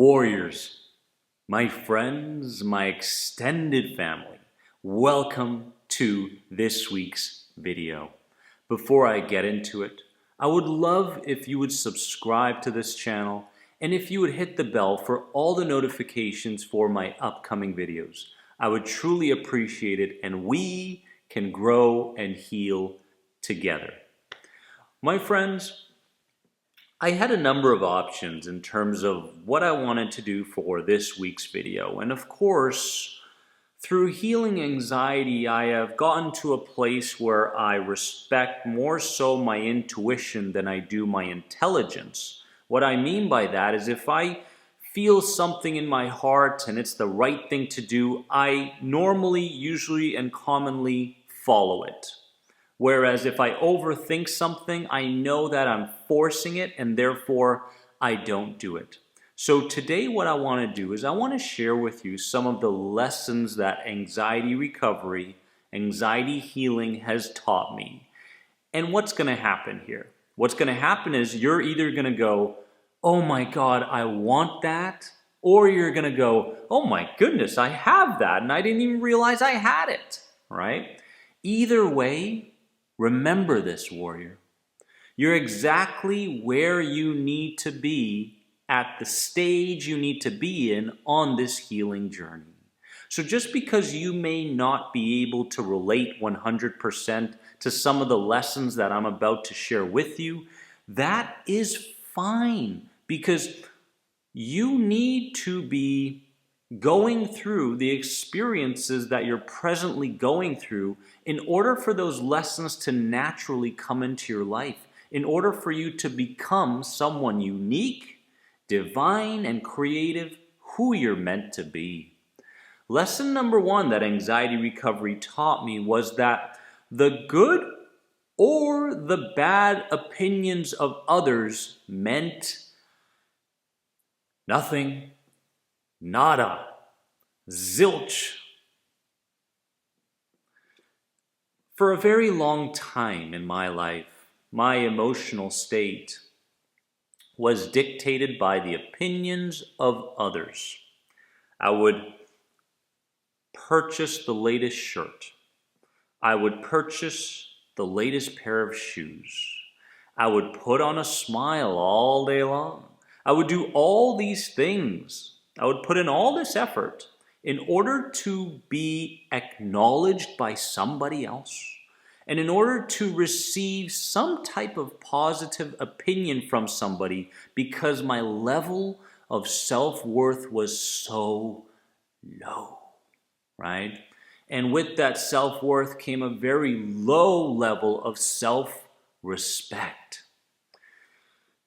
Warriors, my friends, my extended family, welcome to this week's video. Before I get into it, I would love if you would subscribe to this channel and if you would hit the bell for all the notifications for my upcoming videos. I would truly appreciate it, and we can grow and heal together. My friends, I had a number of options in terms of what I wanted to do for this week's video. And of course, through healing anxiety, I have gotten to a place where I respect more so my intuition than I do my intelligence. What I mean by that is if I feel something in my heart and it's the right thing to do, I normally, usually, and commonly follow it. Whereas if I overthink something, I know that I'm forcing it and therefore I don't do it. So today what I want to do is I want to share with you some of the lessons that anxiety recovery, anxiety healing has taught me. And what's going to happen here? What's going to happen is you're either going to go, oh my God, I want that. Or you're going to go, oh my goodness, I have that and I didn't even realize I had it, right? Either way, remember this, warrior. You're exactly where you need to be at the stage you need to be in on this healing journey. So just because you may not be able to relate 100% to some of the lessons that I'm about to share with you, that is fine, because you need to be going through the experiences that you're presently going through in order for those lessons to naturally come into your life, in order for you to become someone unique, divine, and creative, who you're meant to be. Lesson number one that anxiety recovery taught me was that the good or the bad opinions of others meant nothing. Nada. Zilch. For a very long time in my life, my emotional state was dictated by the opinions of others. I would purchase the latest shirt. I would purchase the latest pair of shoes. I would put on a smile all day long. I would do all these things. I would put in all this effort in order to be acknowledged by somebody else and in order to receive some type of positive opinion from somebody, because my level of self-worth was so low, right? And with that self-worth came a very low level of self-respect.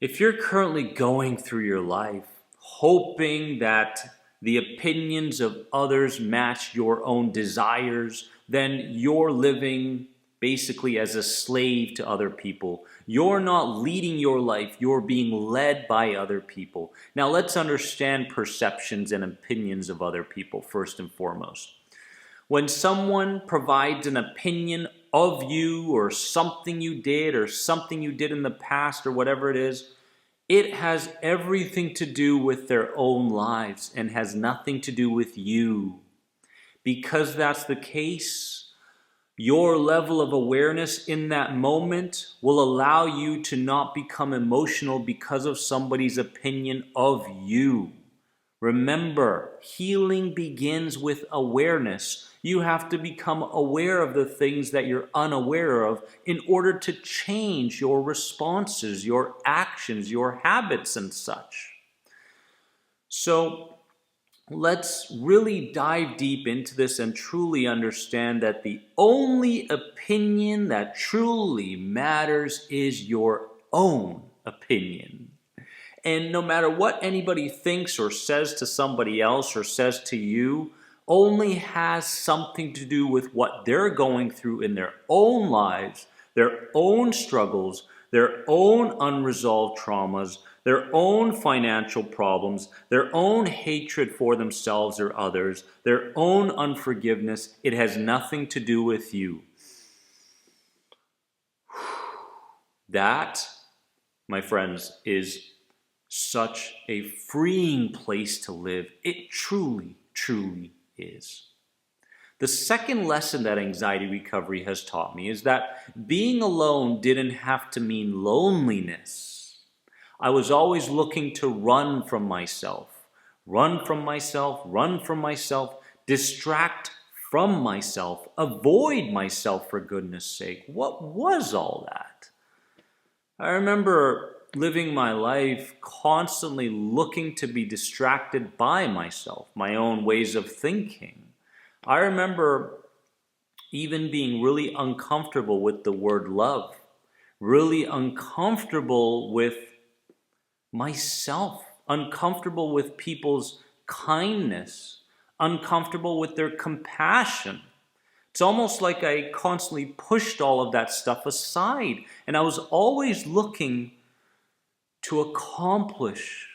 If you're currently going through your life hoping that the opinions of others match your own desires, then you're living basically as a slave to other people. You're not leading your life, you're being led by other people. Now let's understand perceptions and opinions of other people first and foremost. When someone provides an opinion of you or something you did in the past or whatever it is, it has everything to do with their own lives and has nothing to do with you. Because that's the case, your level of awareness in that moment will allow you to not become emotional because of somebody's opinion of you. Remember, healing begins with awareness. You have to become aware of the things that you're unaware of in order to change your responses, your actions, your habits, and such. So let's really dive deep into this and truly understand that the only opinion that truly matters is your own opinion. And no matter what anybody thinks or says to somebody else or says to you, only has something to do with what they're going through in their own lives, their own struggles, their own unresolved traumas, their own financial problems, their own hatred for themselves or others, their own unforgiveness. It has nothing to do with you. That, my friends, is such a freeing place to live. It truly, truly is. The second lesson that anxiety recovery has taught me is that being alone didn't have to mean loneliness. I was always looking to run from myself, distract from myself, avoid myself, for goodness sake. What was all that? I remember living my life constantly looking to be distracted by myself, my own ways of thinking. I remember even being really uncomfortable with the word love, really uncomfortable with myself, uncomfortable with people's kindness, uncomfortable with their compassion. It's almost like I constantly pushed all of that stuff aside, and I was always looking to accomplish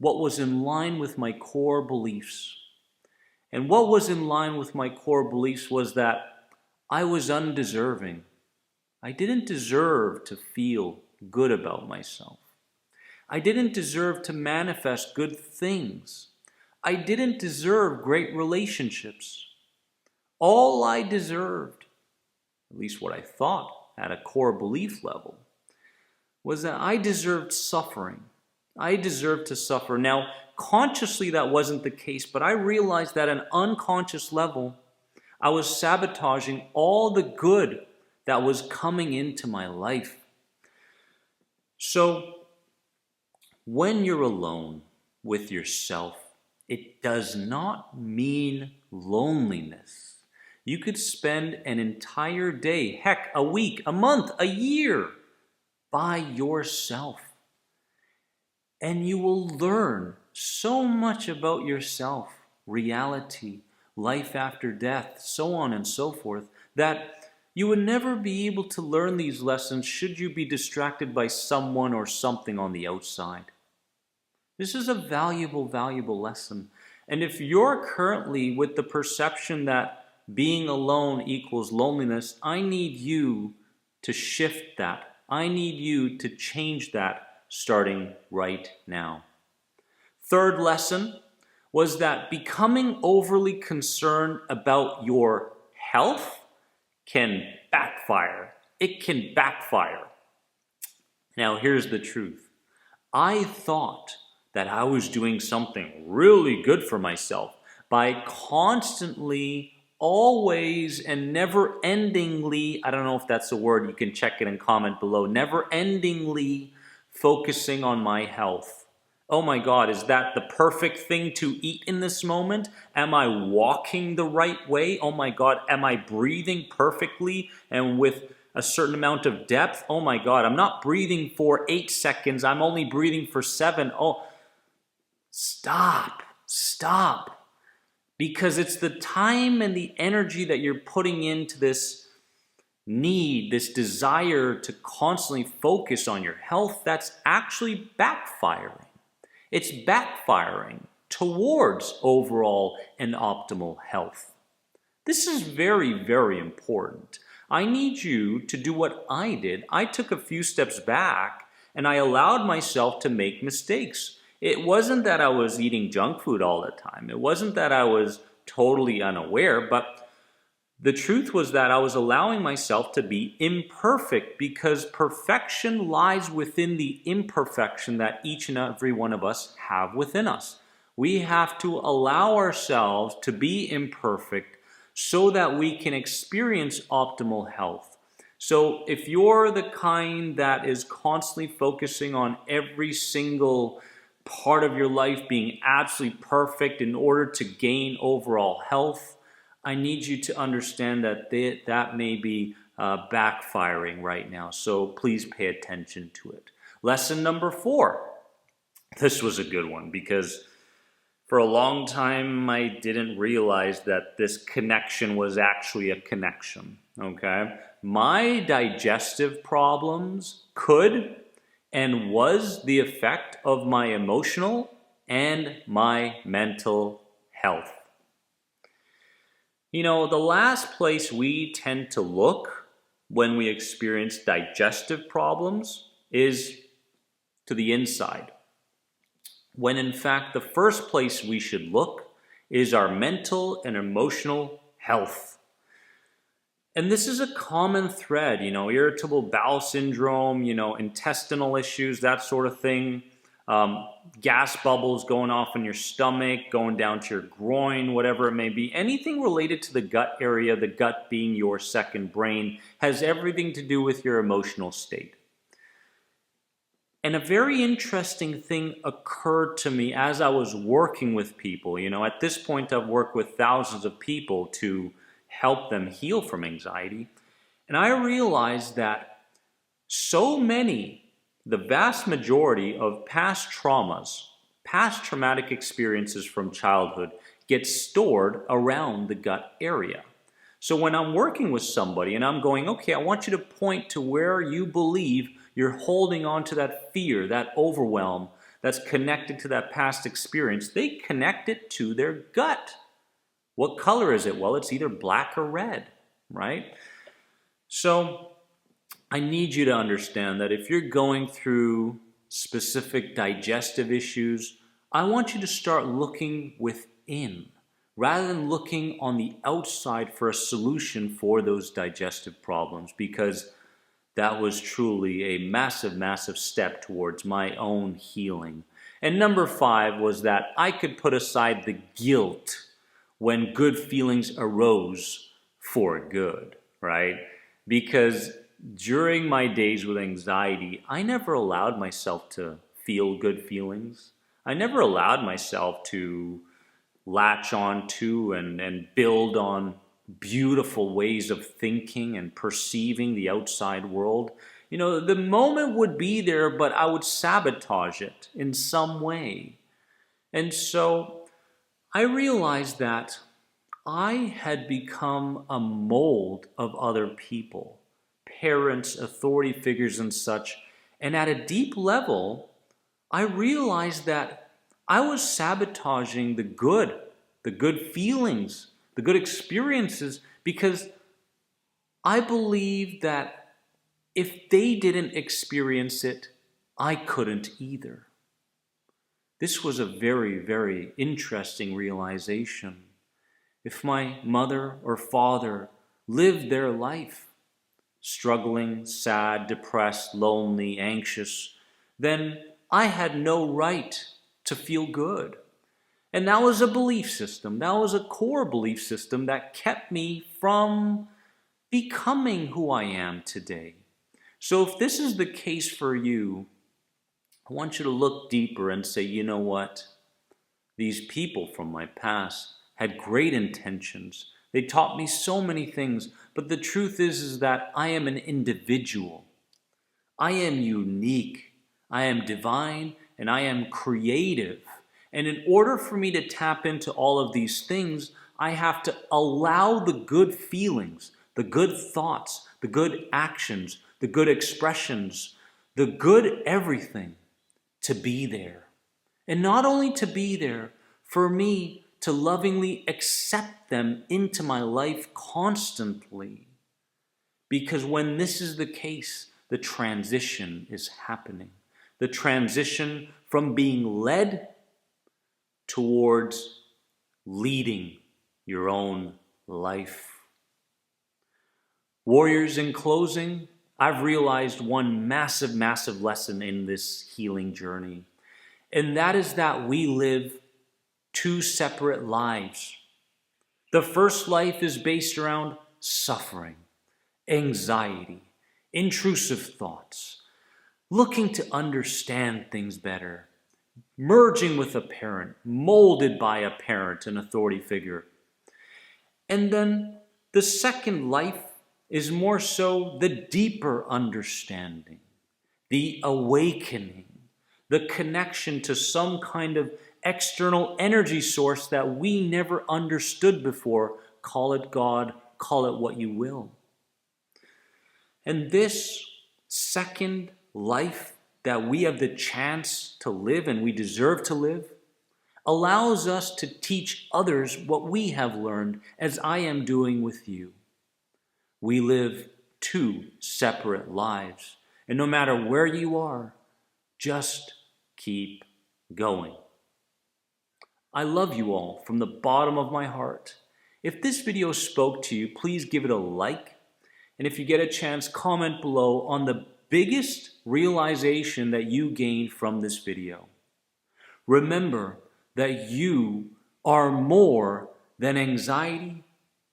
what was in line with my core beliefs. And what was in line with my core beliefs was that I was undeserving. I didn't deserve to feel good about myself. I didn't deserve to manifest good things. I didn't deserve great relationships. All I deserved, at least what I thought at a core belief level, was that I deserved suffering. I deserved to suffer. Now, consciously that wasn't the case, but I realized that at an unconscious level, I was sabotaging all the good that was coming into my life. So, when you're alone with yourself, it does not mean loneliness. You could spend an entire day, heck, a week, a month, a year, by yourself. And you will learn so much about yourself, reality, life after death, so on and so forth, that you would never be able to learn these lessons should you be distracted by someone or something on the outside. This is a valuable, valuable lesson. And if you're currently with the perception that being alone equals loneliness, I need you to shift that. I need you to change that starting right now. Third lesson was that becoming overly concerned about your health can backfire. It can backfire. Now, here's the truth. I thought that I was doing something really good for myself by constantly, always, and never-endingly, I don't know if that's a word, you can check it and comment below, never-endingly focusing on my health. Oh my God, is that the perfect thing to eat in this moment? Am I walking the right way? Oh my God, am I breathing perfectly and with a certain amount of depth? Oh my God, I'm not breathing for 8 seconds, I'm only breathing for 7. Oh, stop. Because it's the time and the energy that you're putting into this need, this desire to constantly focus on your health, that's actually backfiring. It's backfiring towards overall and optimal health. This is very, very important. I need you to do what I did. I took a few steps back and I allowed myself to make mistakes. It wasn't that I was eating junk food all the time. It wasn't that I was totally unaware, but the truth was that I was allowing myself to be imperfect, because perfection lies within the imperfection that each and every one of us have within us. We have to allow ourselves to be imperfect so that we can experience optimal health. So if you're the kind that is constantly focusing on every single part of your life being absolutely perfect in order to gain overall health, I need you to understand that that may be backfiring right now. So please pay attention to it. Lesson number 4. This was a good one because for a long time I didn't realize that this connection was actually a connection. Okay? My digestive problems could and was the effect of my emotional and my mental health. You know, the last place we tend to look when we experience digestive problems is to the inside. when in fact the first place we should look is our mental and emotional health. And this is a common thread, irritable bowel syndrome, intestinal issues, that sort of thing. Gas bubbles going off in your stomach, going down to your groin, whatever it may be. Anything related to the gut area, the gut being your second brain, has everything to do with your emotional state. And a very interesting thing occurred to me as I was working with people. At this point, I've worked with thousands of people to help them heal from anxiety. And I realized that so many, the vast majority of past traumas, past traumatic experiences from childhood get stored around the gut area. So when I'm working with somebody and I'm going, okay, I want you to point to where you believe you're holding on to that fear, that overwhelm that's connected to that past experience, they connect it to their gut. What color is it? Well, it's either black or red, right? So I need you to understand that if you're going through specific digestive issues, I want you to start looking within rather than looking on the outside for a solution for those digestive problems, because that was truly a massive, massive step towards my own healing. And number 5 was that I could put aside the guilt when good feelings arose for good, right? Because during my days with anxiety, I never allowed myself to feel good feelings. I never allowed myself to latch on to and build on beautiful ways of thinking and perceiving the outside world. The moment would be there, but I would sabotage it in some way. And so I realized that I had become a mold of other people, parents, authority figures, and such. And at a deep level, I realized that I was sabotaging the good feelings, the good experiences, because I believed that if they didn't experience it, I couldn't either. This was a very, very interesting realization. If my mother or father lived their life struggling, sad, depressed, lonely, anxious, then I had no right to feel good. And that was a belief system. That was a core belief system that kept me from becoming who I am today. So if this is the case for you, I want you to look deeper and say, you know what? These people from my past had great intentions. They taught me so many things, but the truth is that I am an individual. I am unique. I am divine, and I am creative. And in order for me to tap into all of these things, I have to allow the good feelings, the good thoughts, the good actions, the good expressions, the good everything to be there. And not only to be there, for me to lovingly accept them into my life constantly. Because when this is the case, the transition is happening. The transition from being led towards leading your own life. Warriors, in closing, I've realized one massive, massive lesson in this healing journey. And that is that we live 2 separate lives. The first life is based around suffering, anxiety, intrusive thoughts, looking to understand things better, merging with a parent, molded by a parent, an authority figure. And then the second life is more so the deeper understanding, the awakening, the connection to some kind of external energy source that we never understood before. Call it God, call it what you will. And this second life that we have the chance to live and we deserve to live allows us to teach others what we have learned, as I am doing with you. We live 2 separate lives. And no matter where you are, just keep going. I love you all from the bottom of my heart. If this video spoke to you, please give it a like. And if you get a chance, comment below on the biggest realization that you gained from this video. Remember that you are more than anxiety.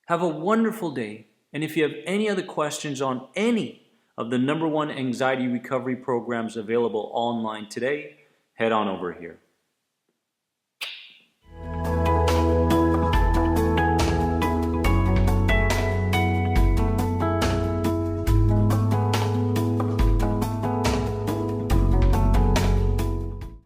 Have a wonderful day. And if you have any other questions on any of the #1 anxiety recovery programs available online today, head on over here.